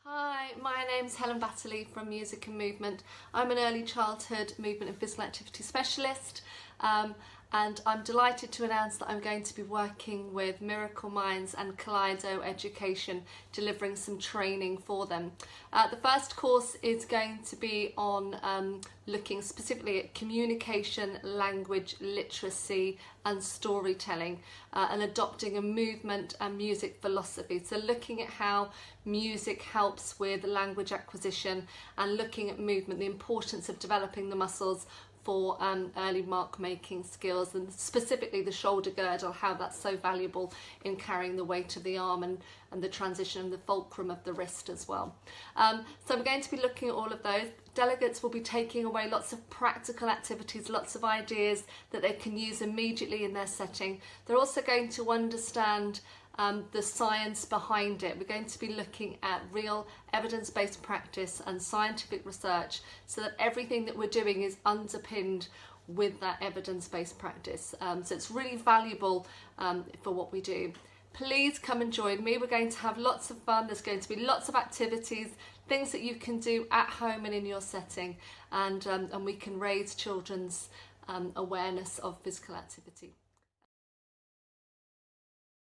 Hi, my name's Helen Batterley from Music and Movement. I'm an early childhood movement and physical activity specialist, and I'm delighted to announce that I'm going to be working with Miracle Minds and Kaleido Education, delivering some training for them. The first course is going to be on looking specifically at communication, language, literacy and storytelling, and adopting a movement and music philosophy. So looking at how music helps with language acquisition and looking at movement, the importance of developing the muscles for early mark making skills, and specifically the shoulder girdle, how that's so valuable in carrying the weight of the arm and the transition and the fulcrum of the wrist as well. So we're going to be looking at all of those. Delegates will be taking away lots of practical activities, lots of ideas that they can use immediately in their setting. They're also going to understand the science behind it. We're going to be looking at real evidence-based practice and scientific research, so that everything that we're doing is underpinned with that evidence-based practice. So it's really valuable for what we do. Please come and join me. We're going to have lots of fun. There's going to be lots of activities, things that you can do at home and in your setting, and we can raise children's awareness of physical activity.